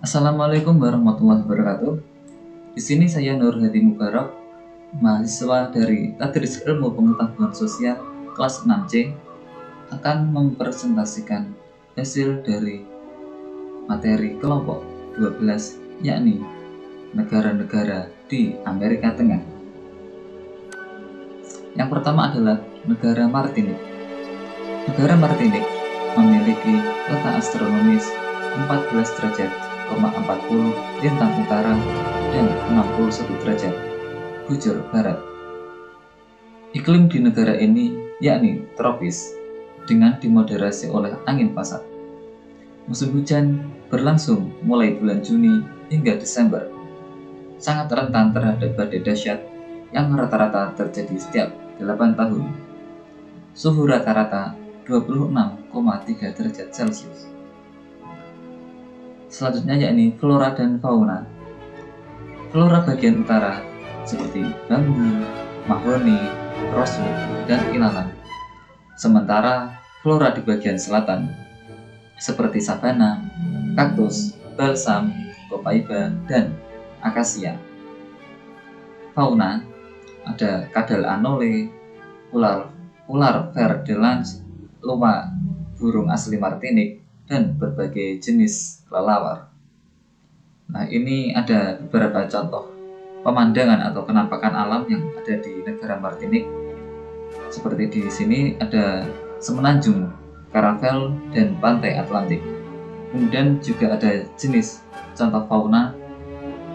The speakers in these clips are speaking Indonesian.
Assalamualaikum warahmatullahi wabarakatuh. Di sini saya Nur Hadi Mubarak, mahasiswa dari Tadris Ilmu Pengetahuan Sosial kelas 6C, akan mempresentasikan hasil dari materi kelompok 12, yakni negara-negara di Amerika Tengah. Yang pertama adalah negara Martinik. Negara Martinik memiliki letak astronomis 14 derajat 40 lintang utara dan 61 derajat bujur barat. Iklim di negara ini yakni tropis dengan dimoderasi oleh angin pasat. Musim hujan berlangsung mulai bulan Juni hingga Desember. Sangat rentan terhadap badai dahsyat yang rata-rata terjadi setiap 8 tahun. Suhu rata-rata 26,3 derajat Celcius. Selanjutnya yakni flora dan fauna. Flora bagian utara seperti bambu, mahoni, rosewood, dan ilalang. Sementara flora di bagian selatan seperti sabana, kaktus, balsam, copaiba, dan akasia. Fauna ada kadal anole, ular ver de lance, luwak, burung asli Martinik, dan berbagai jenis kelelawar. Nah, ini ada beberapa contoh pemandangan atau penampakan alam yang ada di negara Martinik. Seperti di sini ada semenanjung Caravelle dan pantai Atlantik. Kemudian juga ada jenis contoh fauna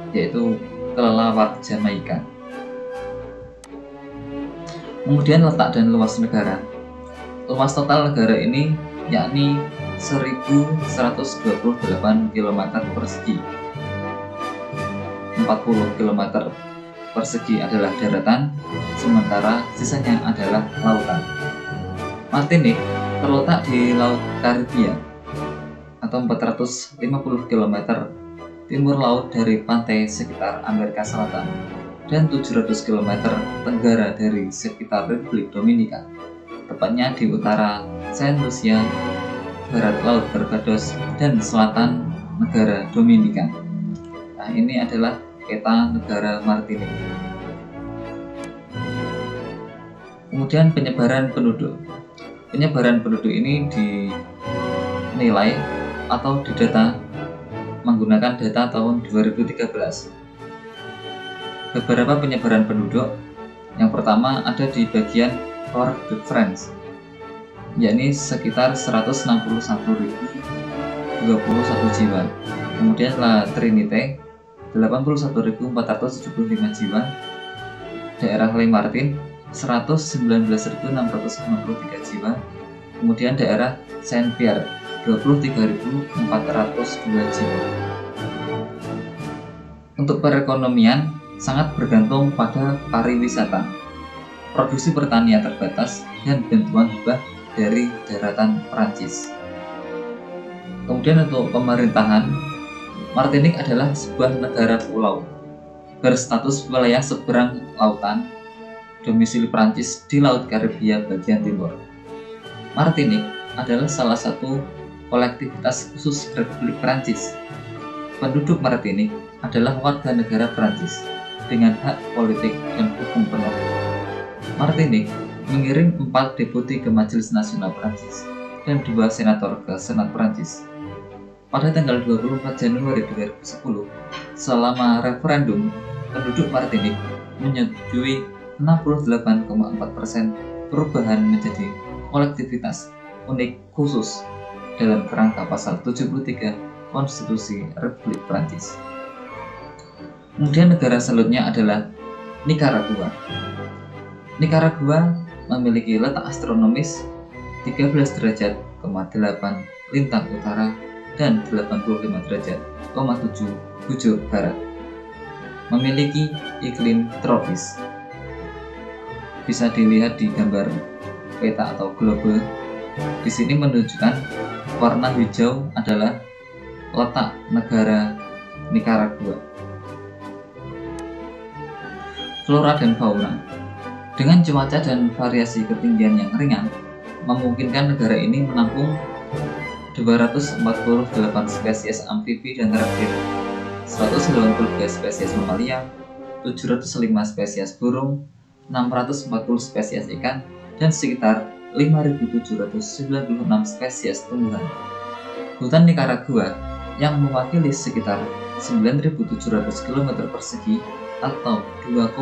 yaitu kelelawar Jamaika. Kemudian letak dan luas negara. Luas total negara ini yakni 1128 km persegi. 40 km persegi adalah daratan, sementara sisanya adalah lautan. Martinik terletak di Laut Karibia atau 450 km timur laut dari pantai sekitar Amerika Selatan dan 700 km tenggara dari sekitar Republik Dominika, tepatnya di utara Saint Lucia, barat Laut Barbados, dan selatan negara Dominika. Nah, ini adalah peta negara Martinik. Kemudian penyebaran penduduk. Penyebaran penduduk ini dinilai atau didata menggunakan data tahun 2013. Beberapa penyebaran penduduk. Yang pertama ada di bagian Fort-de-France, yakni sekitar 161.021 jiwa. Kemudian La Trinité 81.475 jiwa. Daerah Le Martin 119.693 jiwa. Kemudian daerah Saint-Pierre 23.402 jiwa. Untuk perekonomian sangat bergantung pada pariwisata, produksi pertanian terbatas, dan bantuan hibah dari daratan Prancis. Kemudian untuk pemerintahan, Martinik adalah sebuah negara pulau berstatus wilayah seberang lautan, domisili Prancis di Laut Karibia bagian timur. Martinik adalah salah satu kolektivitas khusus Republik Prancis. Penduduk Martinik adalah warga negara Prancis dengan hak politik dan hukum penuh. Martinik mengirim 4 deputi ke Majelis Nasional Prancis dan 2 senator ke Senat Prancis. Pada tanggal 24 Januari 2010, selama referendum, penduduk Martinik menyetujui 68,4% perubahan menjadi kolektivitas unik khusus dalam kerangka pasal 73 Konstitusi Republik Prancis. Kemudian negara selanjutnya adalah Nicaragua. Nicaragua memiliki letak astronomis 13 derajat 8 lintang utara dan 85 derajat 7 bujur barat. Memiliki iklim tropis. Bisa dilihat di gambar peta atau globe. Di sini menunjukkan warna hijau adalah letak negara Nicaragua. Flora dan fauna. Dengan cuaca dan variasi ketinggian yang ringan, memungkinkan negara ini menampung 248 spesies amfibi dan reptil, 182 spesies mamalia, 705 spesies burung, 640 spesies ikan, dan sekitar 5.796 spesies tumbuhan. Hutan Nicaragua yang mewakili sekitar 9.700 km persegi atau 2,4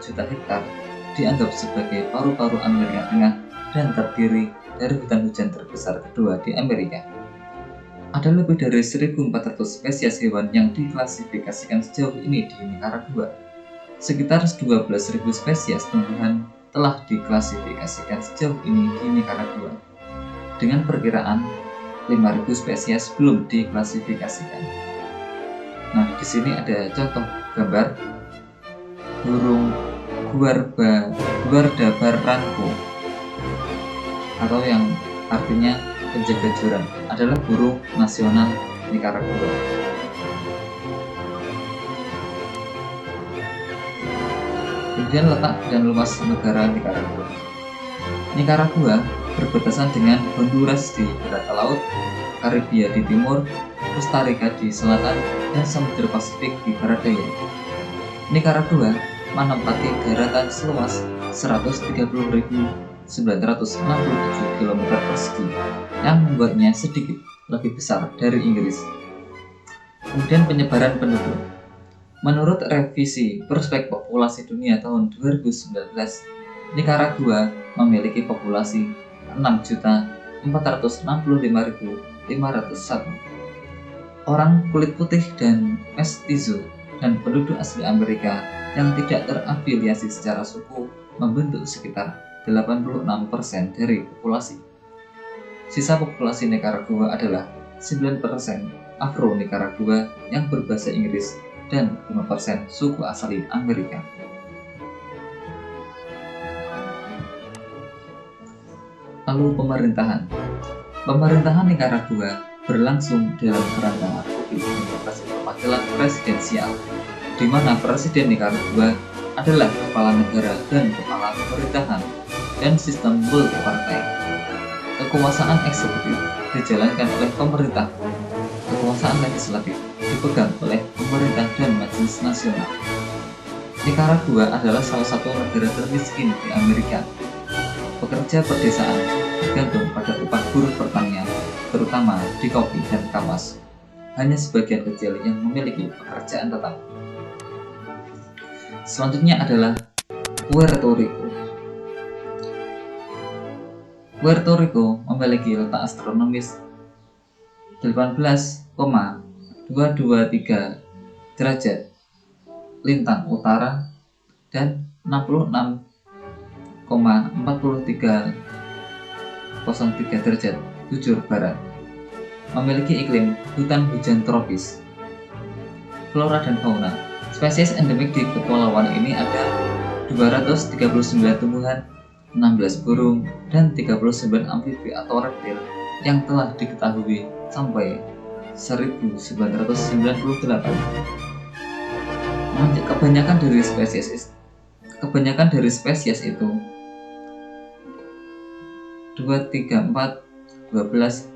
juta hektar dianggap sebagai paru-paru Amerika Tengah dan terdiri dari hutan hujan terbesar kedua di Amerika. Ada lebih dari 1.400 spesies hewan yang diklasifikasikan sejauh ini di Nicaragua. Sekitar 12.000 spesies tumbuhan telah diklasifikasikan sejauh ini di Nicaragua, dengan perkiraan 5.000 spesies belum diklasifikasikan. Nah, di sini ada contoh gambar burung guarda barranco, atau yang artinya penjaga jurang, adalah burung nasional Nicaragua. Kemudian letak dan luas negara Nicaragua. Nicaragua berbatasan dengan Honduras di barat laut, Karibia di timur, Costa Rica di selatan, dan Samudra Pasifik di barat daya. Nicaragua menempati daratan seluas 130.967 km persegi yang membuatnya sedikit lebih besar dari Inggris. Kemudian penyebaran penduduk. Menurut revisi Prospek Populasi Dunia tahun 2019, Nicaragua memiliki populasi 6.465.501 orang kulit putih dan mestizo dan penduduk asli Amerika yang tidak terafiliasi secara suku membentuk sekitar 86% dari populasi. Sisa populasi Nicaragua adalah 9% Afro-Nicaragua yang berbahasa Inggris dan 5% suku asli Amerika. Lalu pemerintahan. Pemerintahan Nicaragua berlangsung dalam kerangka demokrasi perwakilan presidensial, di mana presiden Nicaragua adalah kepala negara dan kepala pemerintahan, dan sistem multipartai. Kekuasaan eksekutif dijalankan oleh pemerintah, kekuasaan legislatif dipegang oleh pemerintah dan majelis nasional. Nicaragua adalah salah satu negara termiskin di Amerika. Pekerja pedesaan bergantung pada upah buruh pertanian, terutama di kopi dan kapas. Hanya sebagian kecil yang memiliki pekerjaan tetap. Selanjutnya adalah Puerto Rico. Puerto Rico memiliki letak astronomis 18,223 derajat lintang utara dan 66,4303 derajat bujur barat. Memiliki iklim hutan hujan tropis. Flora dan fauna. Spesies endemik di kepulauan ini ada 239 tumbuhan, 16 burung, dan 39 amfibi atau reptil yang telah diketahui sampai 1998. Kebanyakan dari spesies itu 2, 3, 4, 12,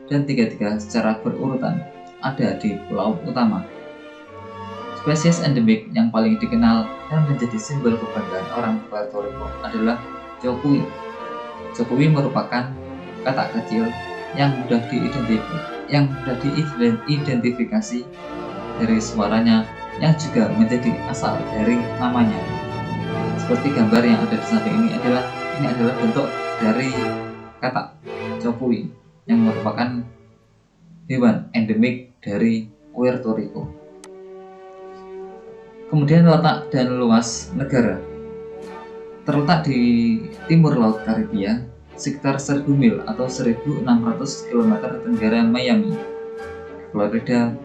dan 33 secara berurutan ada di pulau utama. Spesies endemik yang paling dikenal dan menjadi simbol kebanggaan orang Puerto Rico adalah cokui. Cokui merupakan katak kecil yang mudah diidentifikasi dari suaranya, yang juga menjadi asal dari namanya. Seperti gambar yang ada di samping ini adalah bentuk dari katak cokui yang merupakan hewan endemik dari Puerto Rico. Kemudian letak dan luas negara. Terletak di timur Laut Karibia, sekitar 1.000 mil atau 1.600 km tenggara Miami, Florida.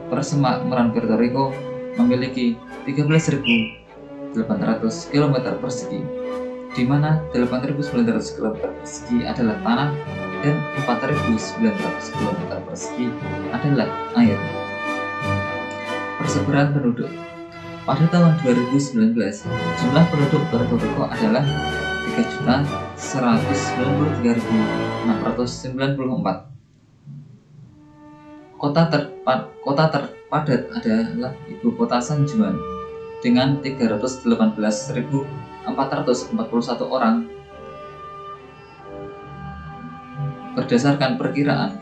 Persemakmuran Puerto Rico memiliki 13.800 km persegi, di mana 8.900 km persegi adalah tanah dan 4.900 km persegi adalah air. Persebaran penduduk. Pada tahun 2019, jumlah penduduk Puerto Rico adalah 3.193.694. Kota terpadat adalah ibu kota San Juan dengan 318.441 orang berdasarkan perkiraan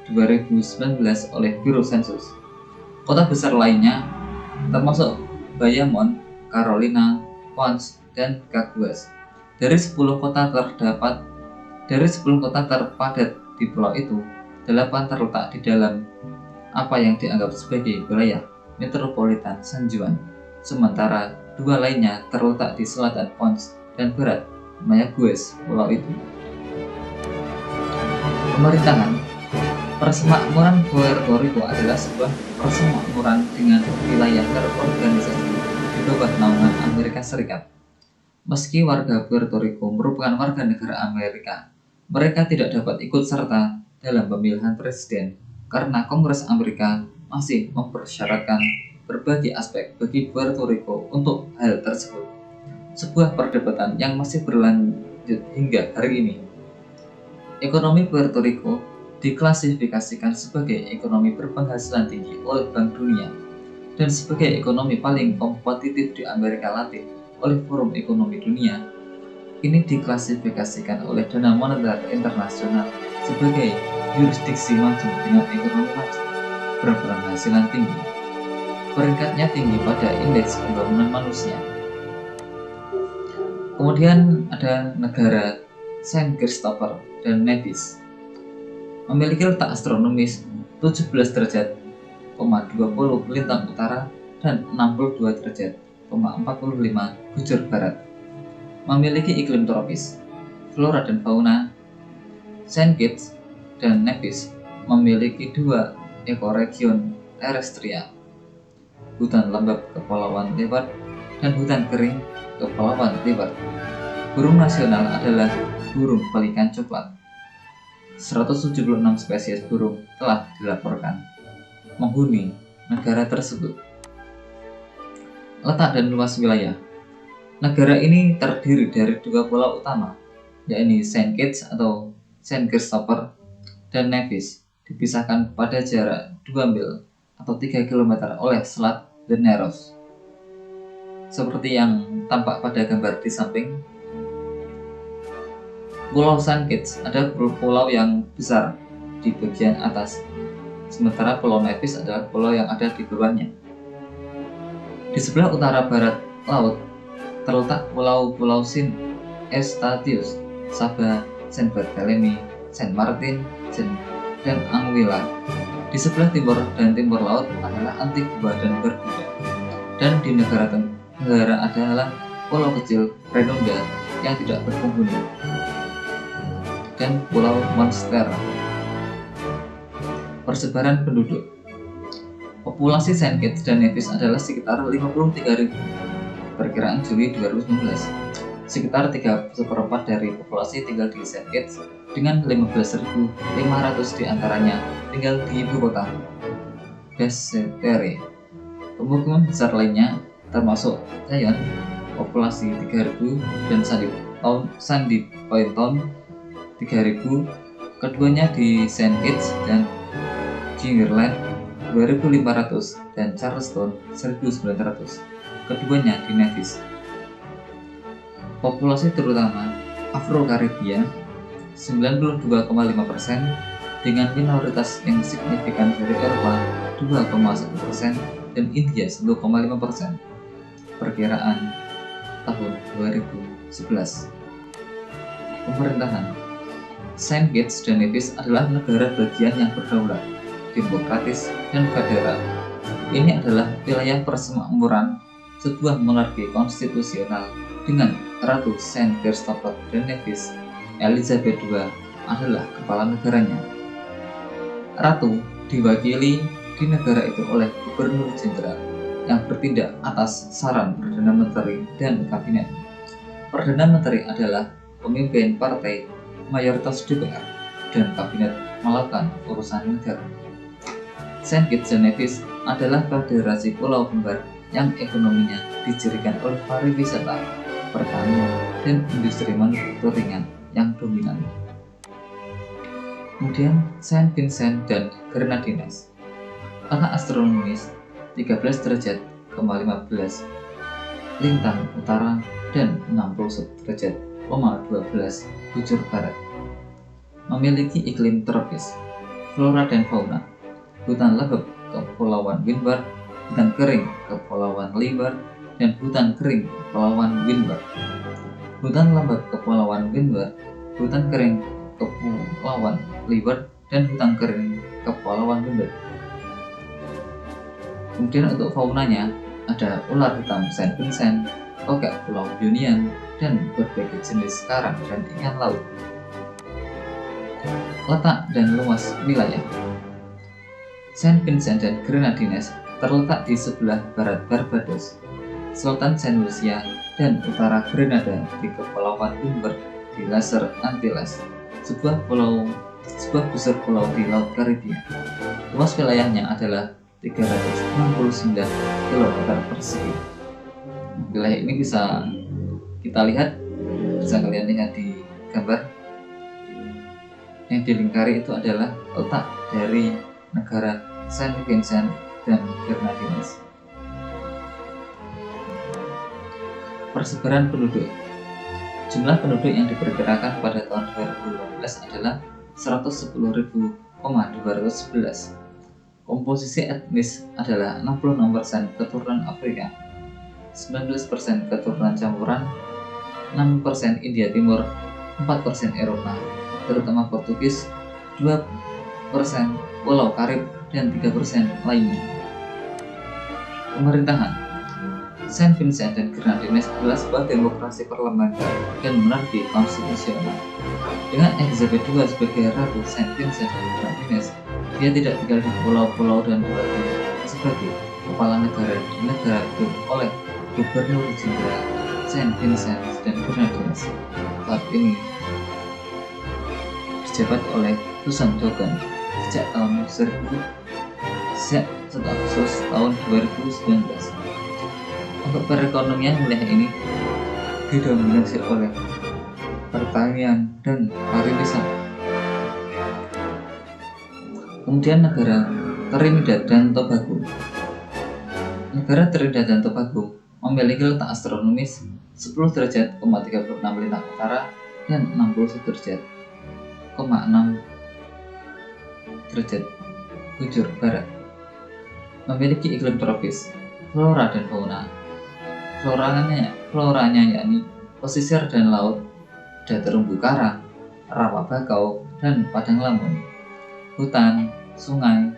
2019 oleh Biro Sensus. Kota besar lainnya termasuk Bayamon, Carolina, Ponce, dan Caguas. Dari 10 kota terpadat di pulau itu, 8 terletak di dalam apa yang dianggap sebagai wilayah metropolitan San Juan, sementara 2 lainnya terletak di selatan Ponce dan barat Mayagüez pulau itu. Pemerintahan. Persemakmuran Puerto Rico adalah sebuah persemakmuran dengan wilayah terorganisasi di bawah naungan Amerika Serikat. Meski warga Puerto Rico merupakan warga negara Amerika, mereka tidak dapat ikut serta dalam pemilihan presiden karena Kongres Amerika masih mempersyaratkan berbagai aspek bagi Puerto Rico untuk hal tersebut. Sebuah perdebatan yang masih berlanjut hingga hari ini. Ekonomi Puerto Rico diklasifikasikan sebagai ekonomi berpenghasilan tinggi oleh Bank Dunia dan sebagai ekonomi paling kompetitif di Amerika Latin oleh Forum Ekonomi Dunia. Ini diklasifikasikan oleh Dana Moneter Internasional sebagai jurisdiksi maju dengan ekonomi maju berpenghasilan tinggi. Peringkatnya tinggi pada indeks pembangunan manusia. Kemudian ada negara Saint Christopher dan Nevis, memiliki letak astronomis 17 derajat, 20 lintang utara dan 62 derajat, 45 bujur barat. Memiliki iklim tropis, flora dan fauna. Saint Kitts dan Nevis memiliki 2 ekoregion terrestrial, hutan lembab Kepulauan Leeward dan hutan kering Kepulauan Leeward. Burung nasional adalah burung pelikan coklat. 176 spesies burung telah dilaporkan menghuni negara tersebut. Letak dan luas wilayah. Negara ini terdiri dari 2 pulau utama, yakni Saint Kitts atau Saint Christopher dan Nevis, dipisahkan pada jarak 2 mil atau 3 km oleh Selat Leneros. Seperti yang tampak pada gambar di samping, Pulau Saint Kitts adalah pulau yang besar di bagian atas, sementara Pulau Nevis adalah pulau yang ada di bawahnya. Di sebelah utara barat laut terletak pulau-pulau Saint Eustatius, Saba, Saint Barthélemy, Saint Martin, dan Anguilla. Di sebelah timur dan timur laut adalah Antigua dan Barbuda. Dan di negara tenggara adalah pulau kecil Redonda yang tidak berpenghuni dan Pulau Monstera. Persebaran penduduk. Populasi Saint Kitts dan Nevis adalah sekitar 53.000. Perkiraan Juli 2019. Sekitar 3/4 dari populasi tinggal di Saint Kitts dengan 15.500 diantaranya tinggal di ibu kota Basseterre. Pemukiman besar lainnya termasuk Zion, populasi 3.000 dan Sandy Point Town 3.000, keduanya di Saint Kitts dan Jingerland 2.500 dan Charleston 1.900, keduanya di Nevis. Populasi terutama Afro-Karibia 92,5% dengan minoritas yang signifikan dari Eropa 2,1% dan India 1,5%. Perkiraan tahun 2011. Pemerintahan. Saint Kitts dan Nevis adalah negara bagian yang berdaulat, demokratis, dan federal. Ini adalah wilayah persemakmuran sebuah monarki konstitusional dengan Ratu Saint Christopher dan Nevis. Elizabeth II adalah kepala negaranya. Ratu diwakili di negara itu oleh Gubernur Jenderal yang bertindak atas saran Perdana Menteri dan Kabinet. Perdana Menteri adalah pemimpin partai mayoritas DPR dan Kabinet melakukan urusan negara. Saint Kitts dan Nevis adalah federasi pulau kembar yang ekonominya dicirikan oleh pariwisata, pertanian, dan industri manufakturing yang dominan. Kemudian Saint Vincent dan Grenadines. letak astronomis 13 derajat, 15 lintang utara dan 61 derajat, 12 bujur barat. Memiliki iklim tropis, flora dan fauna, hutan lebat Kepulauan Windward, hutan kering Kepulauan Leeward, dan hutan kering Kepulauan Windward. Hutan lebat Kepulauan Windward, hutan kering Kepulauan Leeward, dan hutan kering Kepulauan Windward. Kemudian untuk faunanya ada ular hitam Saint Vincent, tokek Pulau Union, dan berbagai jenis karang dan ikan laut. Letak dan luas wilayah. Saint Vincent dan Grenadines terletak di sebelah barat Barbados, selatan Saint Lucia, dan utara Grenada di Kepulauan Windward di Lesser Antilles, sebuah busur pulau di Laut Karibia. Luas wilayahnya adalah 369 km persegi. Wilayah ini bisa kalian lihat di gambar. Yang dilingkari itu adalah letak dari negara Saint Vincent dan Grenadines. Persebaran penduduk. Jumlah penduduk yang diperkirakan pada tahun 2015 adalah 110.211. Komposisi etnis adalah 66% keturunan Afrika, 19% keturunan campuran, 6% India Timur, 4% Eropa, terutama Portugis, 2% Pulau Karib, dan 3% lainnya. Pemerintahan. Saint Vincent dan Grenadines adalah sebuah demokrasi parlementer dan monarki konstitusional. Dengan Elizabeth II sebagai Ratu Saint Vincent dan Grenadines, dia tidak tinggal di pulau-pulau dan diwakili sebagai kepala negara di negara itu oleh Gubernur Jenderal Saint Vincent dan Grenadines. Saat ini dijabat oleh Susan Dogan sejak Agustus tahun 2019. Untuk perekonomian wilayah ini didominasi oleh pertanian dan pariwisata. Kemudian negara Trinidad dan Tobago. Negara Trinidad dan Tobago memiliki letak astronomis 10 derajat, 36 lintang utara dan 61 derajat, 6 derajat bujur barat. Memiliki iklim tropis, flora dan fauna. Floranya yakni pesisir dan laut, ada terumbu karang, rawa bakau, dan padang lamun, hutan, sungai,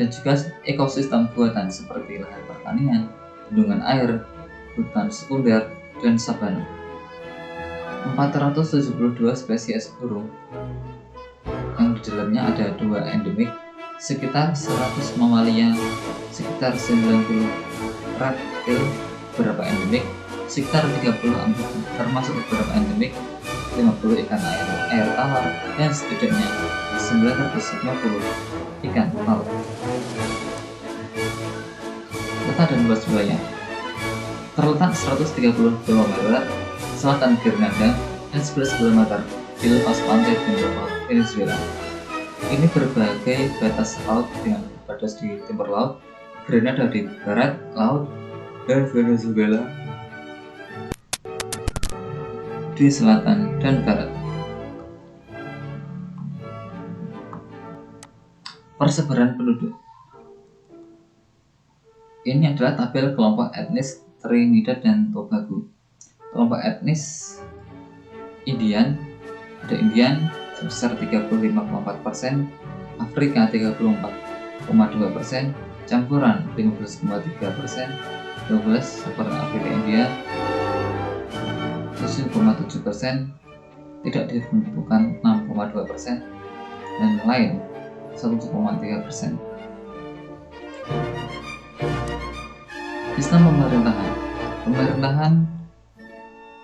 dan juga ekosistem buatan seperti lahan pertanian, bendungan air, hutan sekunder, dan sabana. 472 spesies burung, yang di dalamnya ada 2 endemik, sekitar 100 mamalia, sekitar 90 reptil, beberapa endemik, sekitar 30 amphibi, termasuk beberapa endemik, 50 ikan air tawar, dan setidaknya 950 ikan laut. Letak dan luas wilayah. Terletak 130 km selatan Grenada dan 11 km di lepas pantai timur laut Venezuela. Ini berbagai batas laut dengan batas di timur laut, Grenada di barat laut, dan Venezuela di selatan dan barat. Persebaran penduduk. Ini adalah tabel kelompok etnis Trinidad dan Tobago. Kelompok etnis Indian, ada Indian sebesar 35,4%, Afrika 34,2%, campuran 15,3%, 12 seperti Afrika India 7,7%, tidak ditentukan 6,2%, dan lain 1,3%. Sistem pemerintahan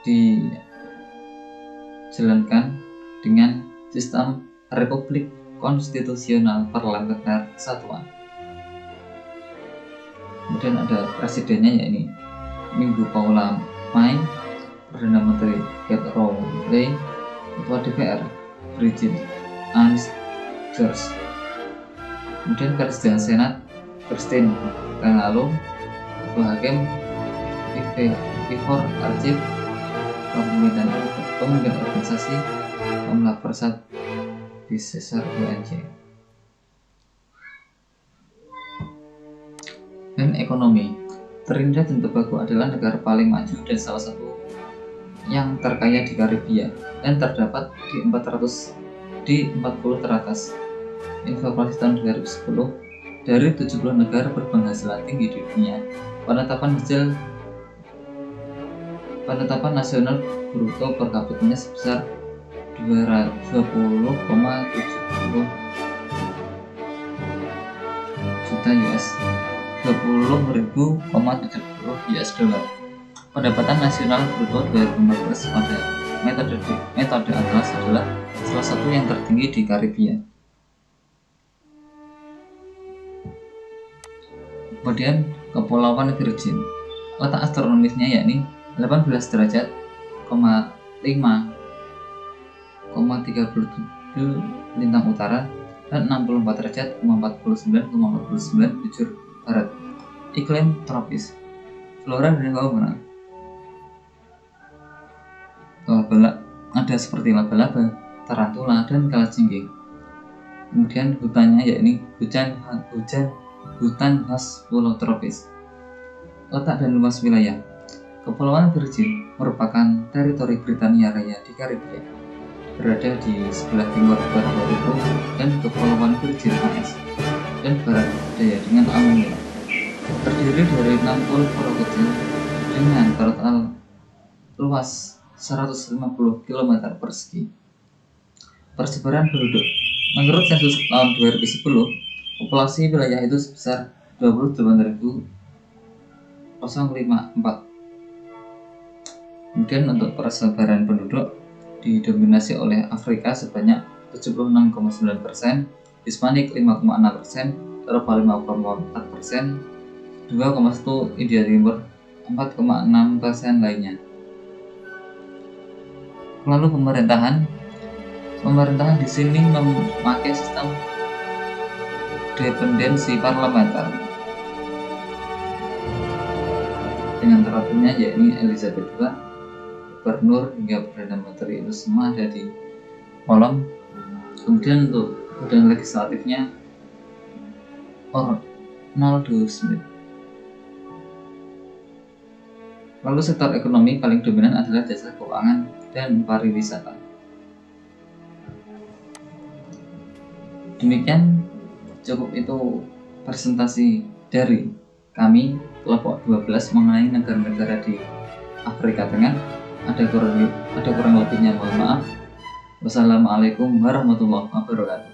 dijalankan dengan sistem Republik Konstitusional Parlementer Kesatuan. Kemudian ada presidennya yakni Minggu Paula Mai, Perdana Menteri Kate Rowley, Ketua DPR Bridget Ann George. Kemudian Presiden Senat Christine Renalo, Ketua Hakim Ivor Archive, pemimpin organisasi Kamla Persat di Cesar UNJ. Dan ekonomi, Trinidad dan Tobago adalah negara paling maju dan salah satu yang terkaya di Karibia dan terdapat di 40 teratas. Informasi tahun 2010 dari 70 negara berpenghasilan tinggi di dunia, penetapan nasional bruto per kapitanya sebesar 20,70 juta US, 20.070 US dollar. Pendapatan nasional bruto 2015 pada metode Atlas adalah salah satu yang tertinggi di Karibia. Kemudian Kepulauan Virgin, letak astronomisnya yakni 18 derajat, 5,37 lintang utara dan 64 derajat, 49,49 bujur barat. Iklim tropis. Flora dan fauna. Ada seperti laba-laba, tarantula, dan kalajengking. Kemudian hutannya yakni hutan khas pulau tropis. Letak dan luas wilayah. Kepulauan Virgin merupakan teritori Britania Raya di Karibia, berada di sebelah timur barat itu, dan Kepulauan Virgin AS dan barat daya dengan Australia. Terdiri dari 60 pulau kecil dengan total luas 150 km persegi. Persebaran penduduk. Menurut sensus tahun 2010, populasi wilayah itu sebesar 28.054. Kemudian untuk persebaran penduduk didominasi oleh Afrika sebanyak 76,9%, Hispanik 5,6%, Eropa 5,4%, 2,1% India Timur, 4,6% lainnya. Lalu pemerintahan di sini memakai sistem dependensi parlementer dengan ratunya yakni Elizabeth II, gubernur hingga perdana menteri itu semua ada di kolom. Kemudian untuk badan legislatifnya Ronald Smith. Lalu sektor ekonomi paling dominan adalah jasa keuangan dan pariwisata. Demikian cukup itu presentasi dari kami kelompok 12 mengenai negara-negara di Afrika Tengah. Ada kurang lebihnya mohon maaf. Wassalamualaikum warahmatullahi wabarakatuh.